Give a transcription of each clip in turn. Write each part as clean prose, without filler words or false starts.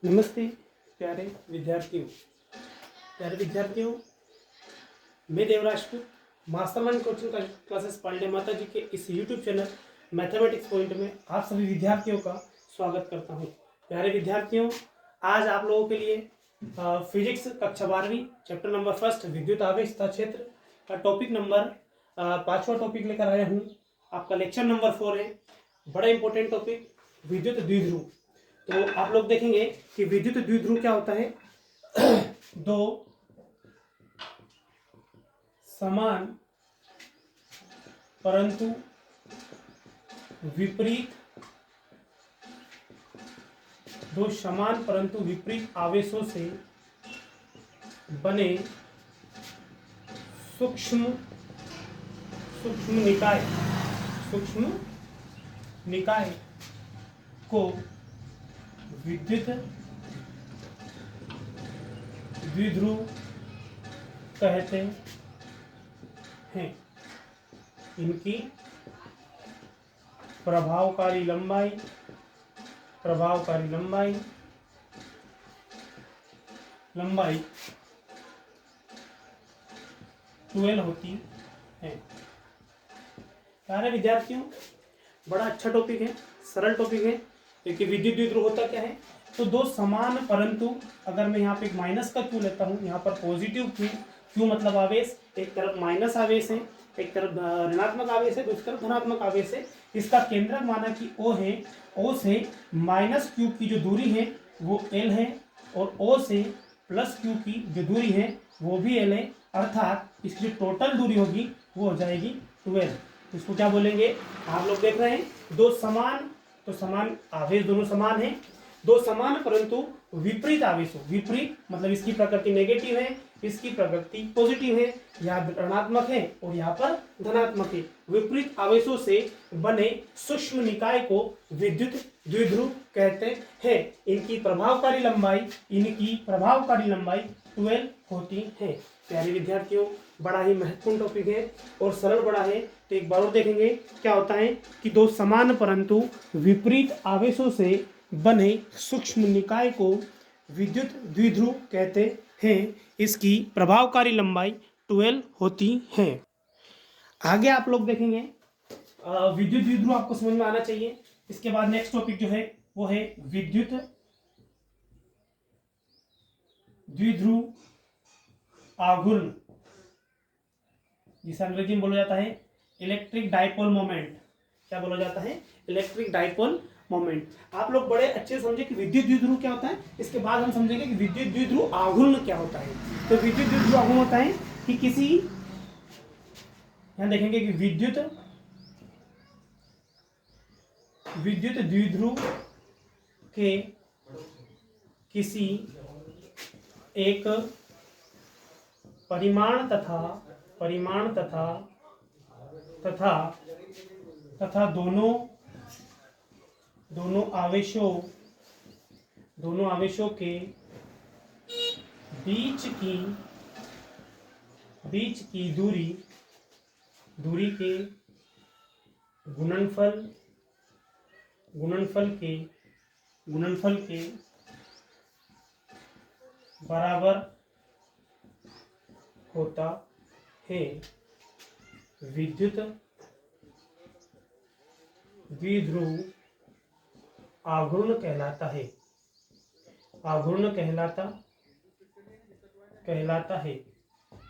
नमस्ते प्यारे विद्यार्थियों, मैं Dev Rajput mastermind coaching classes पांडे माता जी के इस यूट्यूब चैनल मैथमेटिक्स पॉइंट में आप सभी विद्यार्थियों का स्वागत करता हूं। प्यारे विद्यार्थियों, आज आप लोगों के लिए फिजिक्स कक्षा 12वीं चैप्टर नंबर 1 विद्युत आवेश तथा क्षेत्र का टॉपिक नंबर 5वां टॉपिक लेकर आया हूं। आपका लेक्चर नंबर 4 है। बड़ा इंपॉर्टेंट टॉपिक विद्युत द्विध्रुव। तो आप लोग देखेंगे कि विद्युत द्विध्रुव क्या होता है। दो समान परंतु विपरीत आवेशों से बने सूक्ष्म निकाय को विद्युत द्विध्रुव कहते हैं। इनकी प्रभावकारी लंबाई 12 होती है। सारे विद्यार्थियों, बड़ा अच्छा टॉपिक है, सरल टॉपिक है। क्योंकि विद्युत द्विध्रुव होता क्या है, तो दो समान परंतु, अगर मैं यहाँ पे एक माइनस का क्यू लेता हूँ, यहाँ पर पॉजिटिव क्यू मतलब आवेश, एक तरफ माइनस आवेश है, एक तरफ ऋणात्मक आवेश है, दूसरी तरफ धनात्मक आवेश है। इसका केंद्रक माना कि O है। O से माइनस क्यू की जो दूरी है वो L है, और O से प्लस क्यू की जो दूरी है वो भी L है। अर्थात इसकी जो टोटल दूरी होगी वो हो जाएगी 12। इसको क्या बोलेंगे, आप लोग देख रहे हैं, दो समान, तो समान आवेश दोनों समान है। दो समान परंतु विपरीत आवेश हो। विपरीत मतलब इसकी प्रकृति नेगेटिव है, इसकी प्रकृति पॉजिटिव है, यहाँ ऋणात्मक है और यहाँ पर धनात्मक है। विपरीत आवेशों से बने सूक्ष्म निकाय को विद्युत द्विध्रुव कहते हैं। इनकी प्रभावकारी लंबाई 12 होती है। प्यारे विद्यार्थियों, बड़ा ही महत्वपूर्ण टॉपिक है और सरल बड़ा है। तो एक बार और देखेंगे क्या होता है कि दो समान परंतु विपरीत आवेशों से बने सूक्ष्म निकाय को विद्युत द्विध्रुव कहते हैं। इसकी प्रभावकारी लंबाई 12 होती है। आगे आप लोग देखेंगे विद्युत द्विध्रुव आपको समझ में आना चाहिए। इसके बाद नेक्स्ट टॉपिक जो है वो है विद्युत द्विध्रुव आघूर्ण, जिसे अंग्रेजी में बोला जाता है इलेक्ट्रिक डाइपोल मोमेंट। क्या बोला जाता है? Electric dipole moment. आप लोग बड़े अच्छे से समझे कि विद्युत द्विध्रुव क्या होता है। इसके बाद हम समझेंगे कि विद्युत द्विध्रुव आघूर्ण क्या होता है। तो विद्युत द्विध्रुव आघूर्ण होता है कि किसी, यहां देखेंगे कि विद्युत द्विध्रुव के किसी एक परिमाण तथा दोनों आवेशों के बीच की दूरी के गुणनफल के बराबर होता है। विद्युत द्विध्रुव आघूर्ण कहलाता है।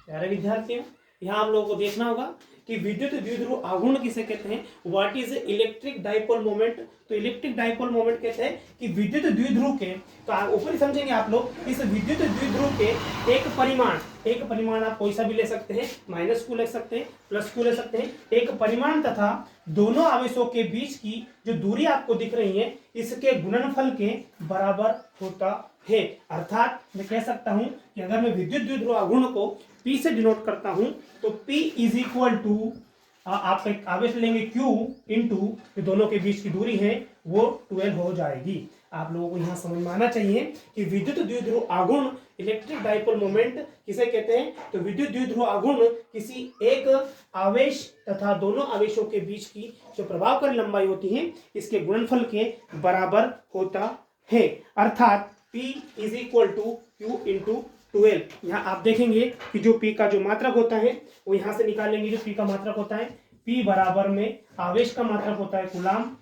प्यारे विद्यार्थियों, यहाँ आप लोगों को देखना होगा कि विद्युत द्विध्रुव आघूर्ण किसे कहते हैं। What is electric dipole moment. तो इलेक्ट्रिक डाइपोल मोमेंट कहते हैं कि विद्युत द्विध्रुव के, तो ऊपर समझेंगे आप लोग, इस विद्युत द्विध्रुव के एक परिमाण आप कोई सा भी ले सकते हैं, माइनस क्यू ले सकते हैं, प्लस क्यू ले सकते हैं। एक परिमाण तथा दोनों आवेशों के बीच की जो दूरी आपको दिख रही है, इसके गुणनफल के बराबर होता है। अर्थात मैं कह सकता हूं कि अगर मैं विद्युत द्विध्रुव आघूर्ण को P से डिनोट करता हूं तो P इज इक्वल टू, आप एक आवेश लेंगे Q इंटू दोनों के बीच की दूरी है वो 12 हो जाएगी। आप लोगों को यहाँ समझ में आना चाहिए कि विद्युत द्विध्रुव आघूर्ण इलेक्ट्रिक डाइपोल मोमेंट किसे कहते हैं। तो विद्युत द्विध्रुव आघूर्ण किसी एक आवेश तथा दोनों आवेशों के बीच की जो प्रभावकारी लंबाई होती है इसके गुणनफल के बराबर होता है। अर्थात P is equal to Q into 12। यहाँ आप देखेंगे कि जो P का जो मात्रक होता है वो यहाँ से निकालेंगे। जो P का मात्रक होता है, P बराबर में आवेश का मात्रक होता है कूलाम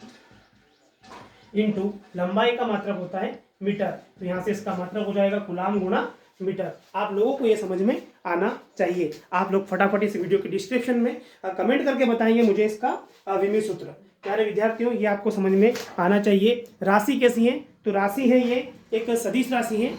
इंटू लंबाई का मात्रक होता है मीटर। तो यहाँ से इसका मात्रक हो जाएगा कूलाम गुणा मीटर। आप लोगों को ये समझ में आना चाहिए। आप लोग फटाफट इस वीडियो के डिस्क्रिप्शन में कमेंट करके बताएंगे मुझे इसका विमीय सूत्र। प्यारे विद्यार्थियों, ये आपको समझ में आना चाहिए। राशि कैसी है? तो राशि है ये एक सदिश राशि है।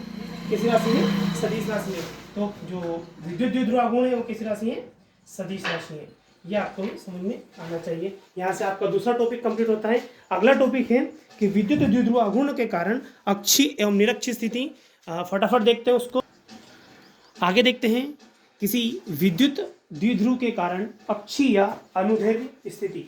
कैसी राशि है? सदिश राशि है। तो जो विद्युत द्विध्रुव आघूर्ण है वो कैसी राशि है? सदिश राशि है। ये आपको समझ में आना चाहिए। यहाँ से आपका दूसरा टॉपिक कंप्लीट होता है। अगला टॉपिक है कि विद्युत द्विध्रुव आघूर्ण के कारण अक्षीय एवं निरक्षीय स्थिति। फटाफट देखते हैं उसको। आगे देखते हैं, किसी विद्युत द्विध्रुव के कारण अक्षीय या अनुदैर्ध्य स्थिति।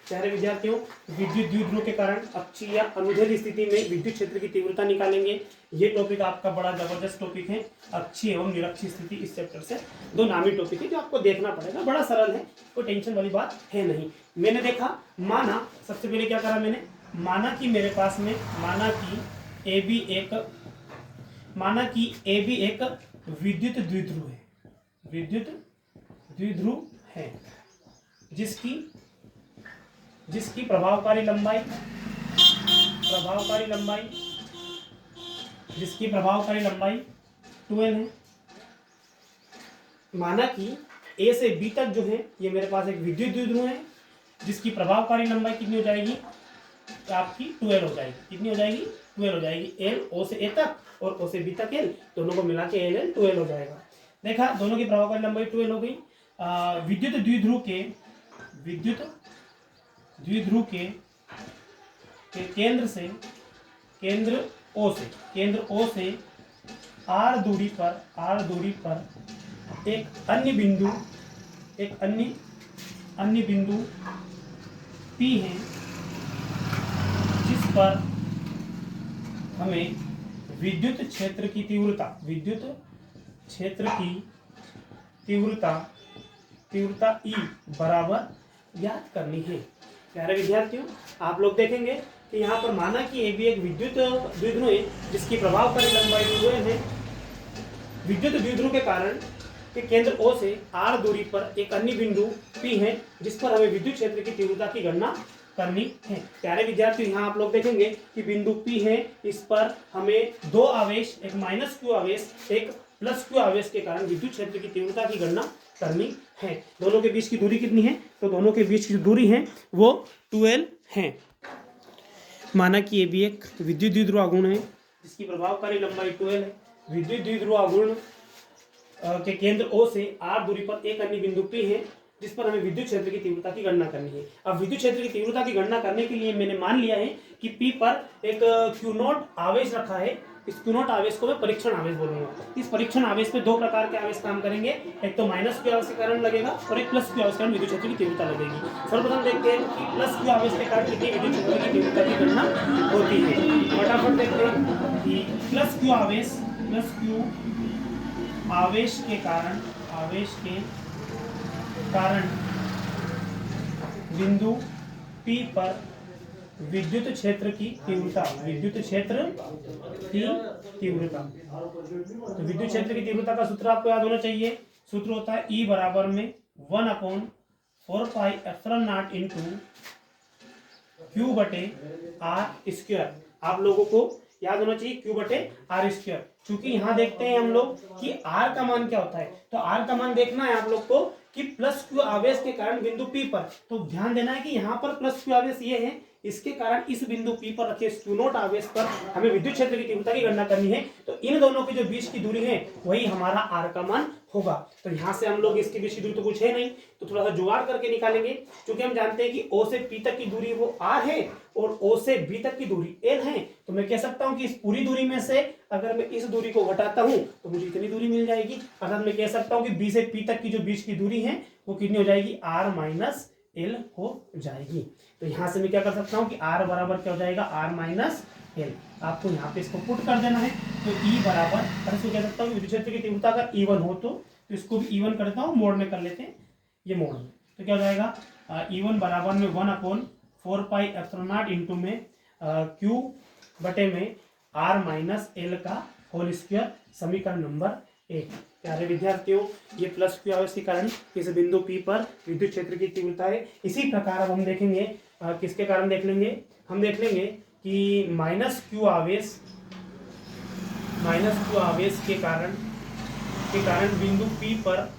प्यारे विद्यार्थियों, विद्युत द्विध्रुव के कारण अक्षीय या अनुदैर्ध्य स्थिति में विद्युत क्षेत्र की तीव्रता निकालेंगे। ये टॉपिक आपका बड़ा जबरदस्त टॉपिक है, अक्षीय एवं निरक्षीय स्थिति। इस चैप्टर से दो नामी टॉपिक है जो आपको देखना पड़ेगा। बड़ा सरल है, कोई टेंशन वाली बात है नहीं। मैंने देखा, माना सबसे पहले क्या करा मैंने, माना कि मेरे पास में माना कि ए बी एक विद्युत द्विध्रुव है। विद्युत द्विध्रुव है जिसकी प्रभावकारी लंबाई जिसकी प्रभावकारी लंबाई 12 है। माना कि ए से बी तक जो है ये मेरे पास एक विद्युत द्विध्रुव है जिसकी प्रभावकारी लंबाई कितनी हो जाएगी? तो आपकी 12 हो जाएगी। कितनी हो जाएगी? 12 हो जाएगी। एल ओ से ए तक और ओ से बी तक एल, दोनों को मिला के एल 12 हो जाएगा। देखा, दोनों की प्रभावकारी लंबाई 12 हो गई। विद्युत द्विध्रुव के केंद्र ओ से आर दूरी पर एक अन्य बिंदु P है जिस पर हमें विद्युत क्षेत्र की तीव्रता E बराबर ज्ञात करनी है। प्यारे विद्यार्थियों, आप लोग देखेंगे कि यहाँ पर माना कि ए भी एक विद्युत द्विध्रुव है जिसकी प्रभावकारी लंबाई 12 है। विद्युत द्विध्रुव के कारण के केंद्र O से R दूरी पर एक अन्य बिंदु P है जिस पर हमें विद्युत क्षेत्र की तीव्रता की गणना करनी है। प्यारे विद्यार्थियों, यहाँ आप लोग देखेंगे कि बिंदु P है, इस पर हमें दो आवेश, एक -q आवेश एक +q आवेश के कारण विद्युत क्षेत्र की तीव्रता की गणना करनी है। दोनों के बीच की दूरी कितनी है? तो दोनों के बीच की दूरी है वो 12 है। माना कि ये भी एक विद्युत द्विध्रुव आघूर्ण है जिसकी प्रभावकारी लंबाई 12 है। विद्युत द्विध्रुव आघूर्ण के केंद्र O से R दूरी पर एक अन्य बिंदु P है जिस पर हमें विद्युत क्षेत्र की तीव्रता की गणना करनी है। अब विद्युत क्षेत्र की तीव्रता की गणना करने के लिए मैंने मान लिया है कि P पर एक Q0 आवेश रखा है। इस Q0 आवेश को मैं परीक्षण आवेश बोलूंगा। इस परीक्षण आवेश पे दो प्रकार के आवेश काम करेंगे, एक तो -q आवेश के कारण लगेगा और एक +q आवेश के कारण विद्युत क्षेत्र की तीव्रता लगेगी। सर्वप्रथम देखते हैं कि +q आवेश के कारण कितनी विद्युत क्षेत्र की तीव्रता की गणना होती है। फटाफट देखते हैं कि +q आवेश के कारण बिंदु P पर विद्युत क्षेत्र की तीव्रता तो विद्युत क्षेत्र की तीव्रता का सूत्र आपको याद होना चाहिए। सूत्र होता है E बराबर में 1/4πε0 इंटू Q/r²। आप लोगों को याद होना चाहिए Q/r²। क्योंकि यहाँ देखते हैं हम लोग कि R का मान क्या होता है, तो R का मान देखना है आप लोग को कि +q आवेश के कारण बिंदु P पर, तो ध्यान देना है कि यहाँ पर +q आवेश ये है, इसके कारण इस बिंदु P पर रखे Q0 आवेश पर हमें विद्युत क्षेत्र की तीव्रता की गणना करनी है। तो इन दोनों के जो बीच की दूरी है वही हमारा R का मान होगा। तो यहाँ से हम लोग इसके बीच की दूरी तो कुछ है नहीं, तो थोड़ा सा जुगाड़ करके निकालेंगे। क्योंकि हम जानते हैं कि O से P तक की दूरी वो R है और O से B तक की दूरी L है, तो मैं कह सकता हूँ कि इस पूरी दूरी में से अगर मैं इस दूरी को घटाता हूँ तो मुझे इतनी दूरी मिल जाएगी। अर्थात मैं कह सकता हूँ कि B से P तक की जो बीच की दूरी है वो कितनी हो जाएगी? R माइनस L हो जाएगी। तो यहाँ से मैं क्या कर सकता हूँ कि R बराबर क्या हो जाएगा? R minus L। आपको यहाँ पे इसको पुट कर देना है। तो E बराबर, अरे इसको कह सकता हूँ विद्युत क्षेत्र की तीव्रता अगर E1 हो तो इसको भी E1 करता हूँ, मोड में कर लेते हैं, ये मोड में। तो क्या हो जाएगा? E1 बराबर में 1/4πε0 इंटू में Q बटे में आर माइनस एल का होल स्क्वायर, समीकरण नंबर 1। प्यारे विद्यार्थियों, ये प्लस क्यू आवेश के कारण इस बिंदु P पर विद्युत क्षेत्र की तीव्रता है। इसी प्रकार अब हम देखेंगे किसके कारण देख लेंगे, हम देख लेंगे कि माइनस क्यू आवेश के कारण बिंदु P पर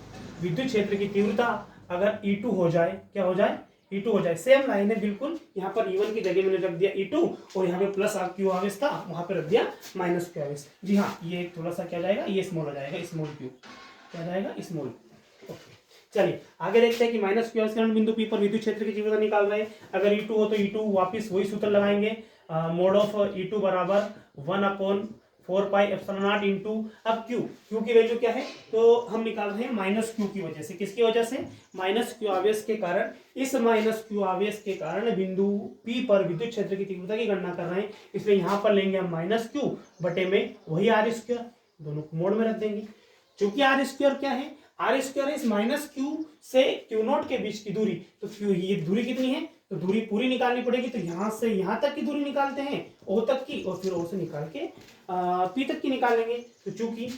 विद्युत क्षेत्र की तीव्रता अगर E2 हो जाए, क्या हो जाए, E2 हो जाए। सेम लाइन है बिल्कुल, यहाँ पर E1 की जगह मैंने रख दिया E2 और यहाँ पे प्लस क्यू आवेश था, वहां पे रख दिया माइनस क्यू आवेश। जी हाँ, ये थोड़ा सा क्या जाएगा, ये स्मॉल हो जाएगा, स्मॉल क्यू क्या जाएगा, स्मॉल। ओके, चलिए आगे देखते हैं कि माइनस क्यू आवेश के कारण बिंदु P पर विद्युत क्षेत्र की तीव्रता निकाल रहे हैं। अगर E2 हो तो E2 वापिस वही सूत्र लगाएंगे, मोड ऑफ E2 बराबर 1/4πε0 इंटू, अब क्यू की वैल्यू क्या है, तो हम निकाल रहे हैं माइनस क्यू की वजह से। किसकी वजह से, माइनस क्यू आवेश के कारण। इस माइनस क्यू आवेश के कारण बिंदु P पर विद्युत क्षेत्र की तीव्रता की गणना कर रहे हैं, इसलिए यहां पर लेंगे हम माइनस क्यू बटे में वही आर स्क्वायर, दोनों को मोड में रख देंगे। क्योंकि आर स्क्वायर क्या है, आर स्क्वायर इस माइनस क्यू से क्यू नॉट के बीच की दूरी, तो क्यू ये दूरी कितनी है, तो दूरी पूरी निकालनी पड़ेगी, तो यहां से यहां तक की दूरी निकालते हैं ओ तक की, और फिर ओ से निकाल के पी तक की निकालेंगे। तो चूंकि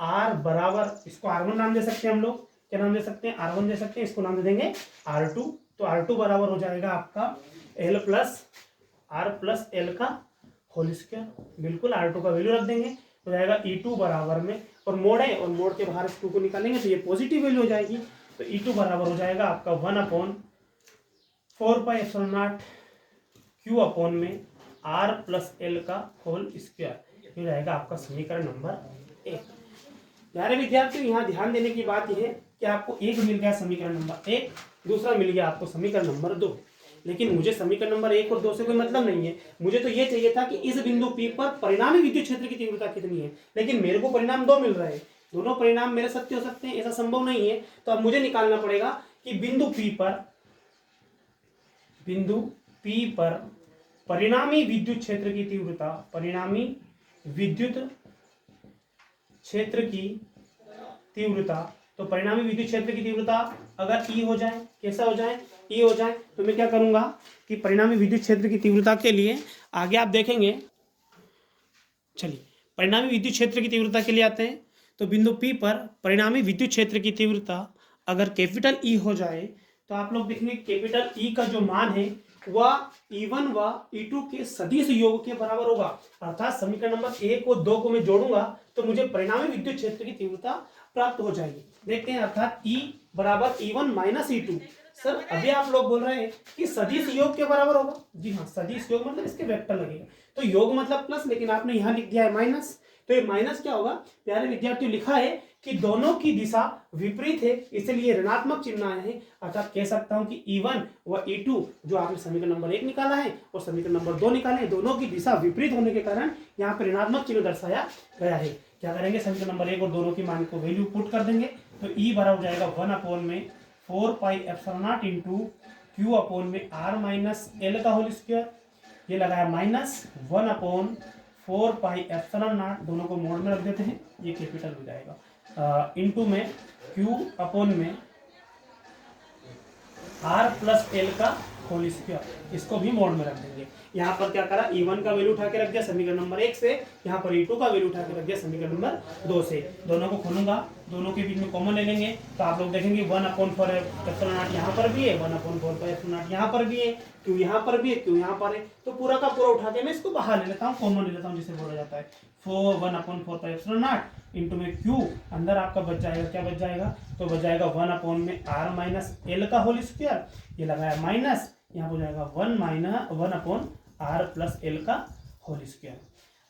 आर बराबर, इसको R1 नाम दे सकते हैं हम लोग, क्या नाम दे सकते हैं, R1 दे सकते हैं, इसको नाम दे देंगे R2। तो R2 बराबर हो जाएगा आपका L plus R plus L का होल स्क्वायर। बिल्कुल R2 का वैल्यू रख देंगे, हो जाएगा E2 बराबर में, और मोड है और मोड के बाहर इस 2 को निकालेंगे तो ये पॉजिटिव वैल्यू हो जाएगी। तो E2 बराबर हो जाएगा आपका 1/4πε0 क्यू अपॉन में R प्लस L का होल स्क्वायर, हो जाएगा आपका समीकरण नंबर 1। प्यारे विद्यार्थियों, यहाँ ध्यान देने की बात यह है कि आपको एक मिल गया समीकरण नंबर 1, दूसरा मिल गया आपको समीकरण नंबर 2। लेकिन मुझे समीकरण नंबर 1 और 2 से कोई मतलब नहीं है, मुझे तो ये चाहिए था कि इस बिंदु P पर परिणामी विद्युत क्षेत्र की तीव्रता कितनी है। लेकिन मेरे को परिणाम 2 मिल रहे हैं, दोनों परिणाम मेरे सत्य हो सकते हैं, ऐसा संभव नहीं है। तो अब मुझे निकालना पड़ेगा कि बिंदु P पर परिणामी विद्युत क्षेत्र की तीव्रता, परिणामी विद्युत क्षेत्र की तीव्रता, तो परिणामी विद्युत क्षेत्र की तीव्रता अगर E हो जाए, कैसा हो जाए, E हो जाए, तो मैं क्या करूंगा कि परिणामी विद्युत क्षेत्र की तीव्रता के लिए आगे आप देखेंगे। चलिए परिणामी विद्युत क्षेत्र की तीव्रता के लिए आते हैं। तो बिंदु P पर परिणामी विद्युत क्षेत्र की तीव्रता अगर कैपिटल E हो जाए, तो आप लोग देखेंगे कैपिटल E का जो मान है वह E1 व E2 के सदिश योग के बराबर होगा। अर्थात समीकरण नंबर 1 और 2 को मैं जोड़ूंगा तो मुझे परिणामी विद्युत क्षेत्र की तीव्रता प्राप्त हो जाएगी। देखते हैं, अर्थात E बराबर E1 माइनस E2। सर अभी आप लोग बोल रहे हैं कि सदिश योग के बराबर होगा। जी हाँ, सदिश योग मतलब इसके वेक्टर लगेगा, तो योग मतलब प्लस, लेकिन आपने यहाँ लिख दिया है माइनस। तो ये माइनस क्या होगा, प्यारे विद्यार्थियों, लिखा है कि दोनों की दिशा विपरीत है, इसलिए ऋणात्मक चिन्ह आया है। अर्थात कह सकता हूं कि E1 व E2 जो आपने समीकरण नंबर 1 निकाला है और समीकरण नंबर 2 निकाले हैं, दोनों की दिशा विपरीत होने के कारण यहाँ पर ऋणात्मक चिन्ह दर्शाया गया है। क्या करेंगे, समीकरण नंबर 1 और दोनों की मान को वैल्यू पुट कर देंगे। तो E बराबर हो जाएगा 1/4πε0 इंटू क्यू अपॉन में R माइनस L का होल स्क्वायर, ये लगाया माइनस 1/4πε0, दोनों को मोड में रख देते हैं, ये कैपिटल हो जाएगा, इंटू में Q अपॉन में R प्लस L का होल स्क्वायर, इसको भी मोड में रख देंगे। यहाँ पर क्या करा, E1 का वैल्यू उठा के रख दिया समीकरण नंबर 1 से, यहाँ पर E2 का वैल्यू उठा के रख दिया समीकरण नंबर 2 से। दोनों को खोलूंगा, दोनों के बीच में कॉमन ले लेंगे, तो आप लोग देखेंगे 1/4πε0 यहाँ पर भी है, 1/4πε0 यहाँ पर भी है, क्यों यहाँ पर भी है, क्यों यहाँ पर है, तो पूरा का पूरा उठा के मैं इसको बाहर ले लेता हूँ, कॉमन ले लेता हूँ, जिसे बोला जाता है 1/4πε0 इंटू में Q, अंदर आपका बच जाएगा, क्या बच जाएगा, तो बच जाएगा 1/R माइनस L का होल स्क्वायर, ये लगाया माइनस, यहाँ हो जाएगा 1/R प्लस L का होल स्क्वायर।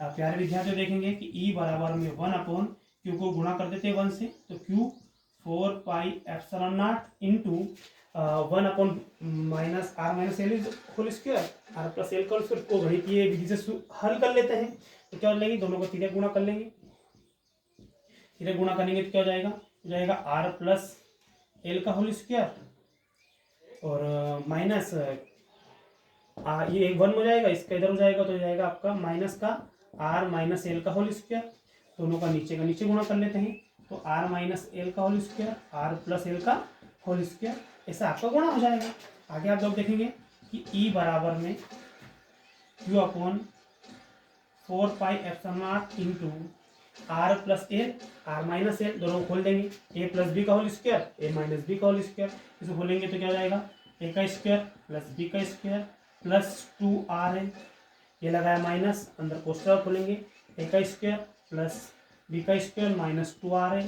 आप प्यारे विद्यार्थी देखेंगे कि E बराबर में 1/Q को गुणा कर देते हैं 1 से, तो Q 4πε0 into 1/-R minus L whole square, R plus L का होल स्क्वायर को गणितीय विधि से हल कर लेते हैं। तो क्या हो जाएगी, दोनों को सीधे गुणा कर लेंगे, सीधे गुणा करेंगे तो क्या हो जाएगा R प्लस L का होल स्क्वायर और माइनस ये 1 हो जाएगा, इसका इधर हो जाएगा, तो हो जाएगा आपका माइनस का R माइनस L का होल स्क्वायर, दोनों का नीचे गुणा कर लेते हैं, तो R माइनस L का whole square, R plus L का होल स्क्वायर, ऐसा आपका गुणा हो जाएगा। आगे आप लोग देखेंगे कि E बराबर में Q upon 4 pi epsilon naught into R plus L, R minus L, दोनों को खोल देंगे, ए प्लस बी का whole square, A minus B का होल स्क्वायर, इसको खोलेंगे तो क्या हो जाएगा, ए का स्क्वायर प्लस बी का स्क्वायर प्लस 2r, ये लगाया माइनस, अंदर कोष्ठक खोलेंगे, ए का स्क्वायर प्लस बी का स्क्वायर माइनस 2r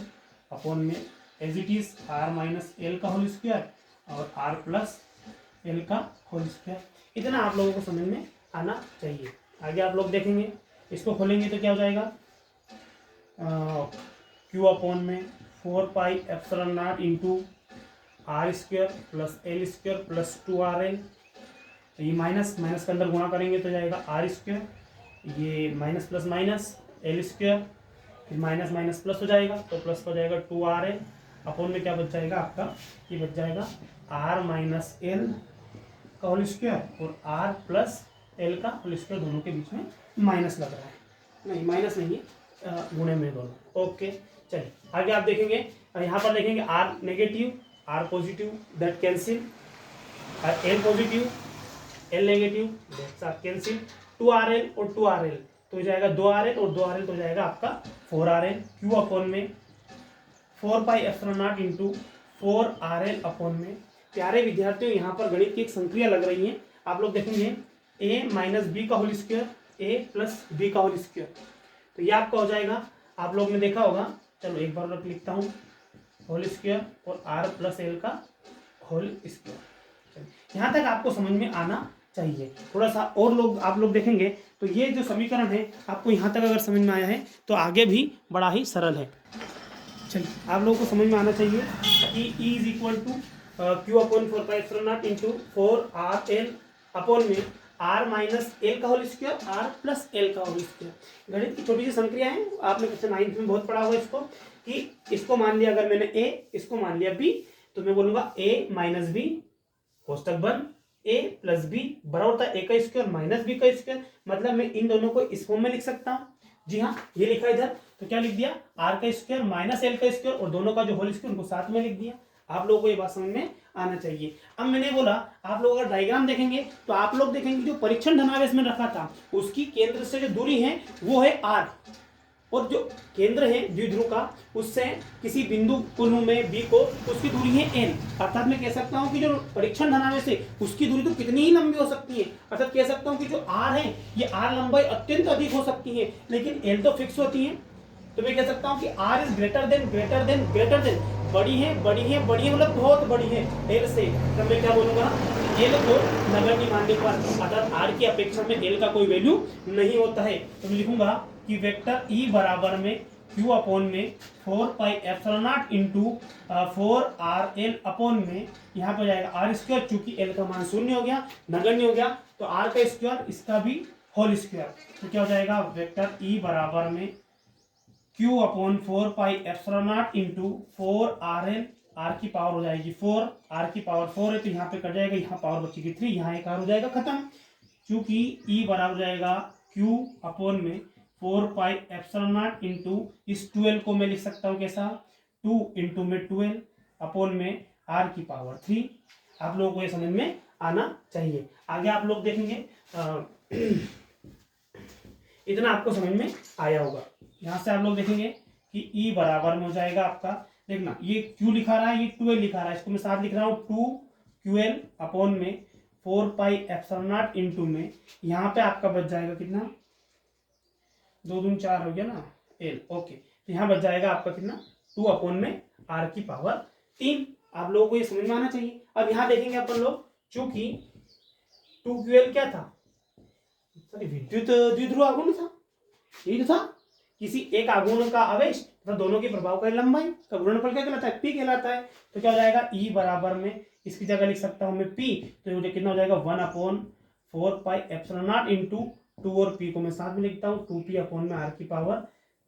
अपॉन में as it is R minus L का होल स्क्वायर और आर प्लस एल का होल स्क्वायर। इतना आप लोगों को समझ में आना चाहिए। आगे आप लोग देखेंगे, इसको खोलेंगे तो क्या हो जाएगा, क्यू अपॉन में 4 pi epsilon naught into R square plus L square plus 2rl, तो ये माइनस माइनस के अंदर गुणा करेंगे तो जाएगा आर स्क्वायर, ये minus plus minus L square, फिर माइनस माइनस प्लस हो जाएगा तो प्लस हो जाएगा 2rl अपॉन में क्या बच जाएगा आपका, ये बच जाएगा आर माइनस एल का होल स्क्वायर और आर प्लस एल का होल स्क्वायर, दोनों के बीच में माइनस लग रहा है, नहीं माइनस नहीं है, गुणे में दोनों। ओके चलिए आगे आप देखेंगे, यहाँ पर देखेंगे R negative R positive that cancel, L positive L negative that's R cancel, 2rl और 2rl तो हो जाएगा 2rl और 2rl तो हो जाएगा आपका 4rl, क्यू अपॉन में 4 pi epsilon naught into 4rl upon में। प्यारे विद्यार्थियों, यहाँ पर गणित की एक संक्रिया लग रही है, आप लोग देखेंगे a माइनस बी का whole square, a plus B का होल स्क्वायर, तो ये आपका हो जाएगा, आप लोग ने देखा होगा, चलो एक बार लिखता हूँ, होल स्क्वायर और r प्लस एल का होल स्क्वायर। यहाँ तक आपको समझ में आना चाहिए। थोड़ा सा और लोग आप लोग देखेंगे तो ये जो समीकरण है आपको यहाँ तक अगर समझ में आया है तो आगे भी बड़ा ही सरल है। चलिए आप लोगों को समझ में आना चाहिए कि E is equal to Q upon 4 pi epsilon naught into 4rl upon में r माइनस एल का whole square r plus L का होल स्क्वायर। गणित की छोटी सी संक्रिया है, आपने कक्षा 9th में बहुत पढ़ा हुआ इसको, कि इसको मान लिया अगर मैंने a, इसको मान लिया b, तो मैं बोलूंगा a माइनस बी कोष्टक बंद a प्लस बी बराबर होता है a का स्क्वायर माइनस बी का स्क्वायर, मतलब मैं इन दोनों को इस फॉर्म में लिख सकता हूँ। जी हाँ, ये लिखा इधर, तो क्या लिख दिया, r का स्क्वायर माइनस एल का स्क्वायर और दोनों का जो होल स्क्वायर उनको साथ में लिख दिया। आप लोगों को ये बात समझ में आना चाहिए। अब मैंने बोला आप लोग अगर डायग्राम देखेंगे तो आप लोग देखेंगे जो परीक्षण धनावेश में रखा था उसकी केंद्र से जो दूरी है वो है r, और जो केंद्र है द्विध्रुव का उससे किसी बिंदु कोणों में बी को उसकी दूरी है n, अर्थात मैं कह सकता हूं कि जो परीक्षण धनावेश है उसकी दूरी तो कितनी ही लंबी हो सकती है, अर्थात कह सकता हूं कि जो r है ये r लंबाई अत्यंत अधिक हो सकती है लेकिन l तो फिक्स होती है, तो मैं कह सकता हूं कि r इज ग्रेटर देन बड़ी है मतलब बहुत बड़ी है l से, तब मैं क्या बोलूंगा, l को नगण्य मानने पर, अर्थात r की अपेक्षा में l का कोई वैल्यू नहीं होता है, तो मैं लिखूंगा कि वेक्टर E बराबर में Q अपॉन में 4 pi epsilon naught into 4rl upon में, यहाँ पर जाएगा r स्क्वायर, चूंकि l का मान शून्य हो गया, नगण्य हो गया, तो r का स्क्वायर इसका भी होल स्क्वायर, तो क्या हो जाएगा वेक्टर E बराबर में Q upon 4 pi epsilon naught into 4rl, r की पावर हो जाएगी 4, r की पावर 4 है तो यहाँ पे कट जाएगा, यहाँ पावर बचेगी 3, यहाँ एक r हो जाएगा खत्म, क्योंकि E बराबर जाएगा Q अपॉन में 4 पाई एप्सिलॉन नॉट इंटू इस 12 को मैं लिख सकता हूँ कैसा, 2 इंटू में 12 अपॉन में r की पावर 3। आप लोगों को ये समझ में आना चाहिए। आगे आप लोग देखेंगे इतना आपको समझ में आया होगा। यहाँ से आप लोग देखेंगे कि E बराबर में हो जाएगा आपका, देखना ये Q लिखा रहा है, ये 12 लिखा रहा है, इसको मैं साथ लिख रहा हूँ 2QL अपॉन में 4 पाई एप्सिलॉन नॉट इंटू में, यहाँ पे आपका बच जाएगा कितना, 2 दूनी 4 हो गया ना L, ओके, तो यहाँ बच जाएगा आपका कितना 2 अपॉन में R की पावर 3। आप लोगों को ये समझ में आना चाहिए। अब यहाँ देखेंगे अपन लोग, चूंकि 2QL क्या था, सॉरी विद्युत द्विध्रुव आघूर्ण था, यही तो था, किसी एक आघूर्ण का आवेश तथा दोनों के प्रभावकारी लंबाई का गुणनफल क्या कहलाता है, P कहलाता है, तो क्या हो जाएगा E बराबर में, इसकी जगह लिख सकता हूं मैं P, तो ये कितना हो जाएगा 1 upon 4 pi epsilon naught into 2 और P को मैं साथ में लिखता हूँ 2P अपॉन में R की पावर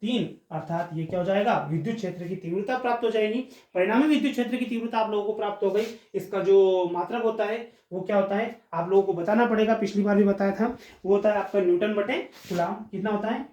3, अर्थात ये क्या हो जाएगा, विद्युत क्षेत्र की तीव्रता प्राप्त हो जाएगी। परिणामी विद्युत क्षेत्र की तीव्रता आप लोगों को प्राप्त हो गई। इसका जो मात्रक होता है वो क्या होता है आप लोगों को बताना पड़ेगा, पिछली बार भी बताया था, वो होता है आपका न्यूटन बटे कूलाम। कितना होता है,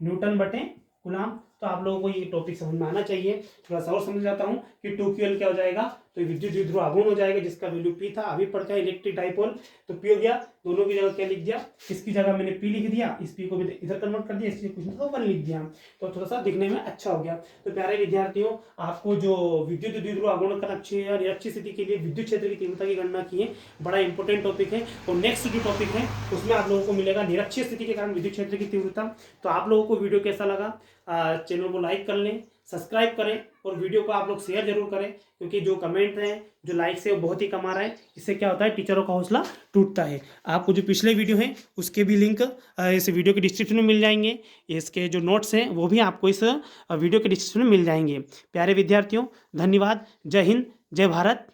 न्यूटन बटे कूलाम। तो आप लोगों को ये टॉपिक समझ में आना चाहिए। थोड़ा सा और समझ जाता हूँ कि 2QL क्या हो जाएगा, तो विद्युत द्विध्रुव आघूर्ण हो जाएगा जिसका वैल्यू P था, अभी पढ़ के इलेक्ट्रिक डाइपोल तो P हो गया, दोनों की जगह क्या लिख दिया, इसकी जगह मैंने P लिख दिया, इस P को भी इधर कन्वर्ट कर दिया, इसलिए कुछ ना तो 1 लिख दिया, तो थोड़ा सा दिखने में अच्छा हो गया। तो प्यारे विद्यार्थियों, आपको जो विद्युत द्विध्रुव आघूर्ण का निरक्षीय स्थिति के लिए विद्युत क्षेत्र की तीव्रता की गणना की है, बड़ा इंपॉर्टेंट टॉपिक है। और नेक्स्ट जो टॉपिक है उसमें आप लोगों को मिलेगा निरक्षीय स्थिति के कारण विद्युत क्षेत्र की तीव्रता। तो आप लोगों को वीडियो कैसा लगा, चैनल को लाइक कर लें, सब्सक्राइब करें और वीडियो को आप लोग शेयर जरूर करें, क्योंकि जो कमेंट हैं, जो लाइक्स है वो बहुत ही कम आ रहा है। इससे क्या होता है, टीचरों का हौसला टूटता है। आपको जो पिछले वीडियो हैं उसके भी लिंक इस वीडियो के डिस्क्रिप्शन में मिल जाएंगे, इसके जो नोट्स हैं वो भी आपको इस वीडियो के डिस्क्रिप्शन में मिल जाएंगे। प्यारे विद्यार्थियों, धन्यवाद। जय हिंद, जय भारत।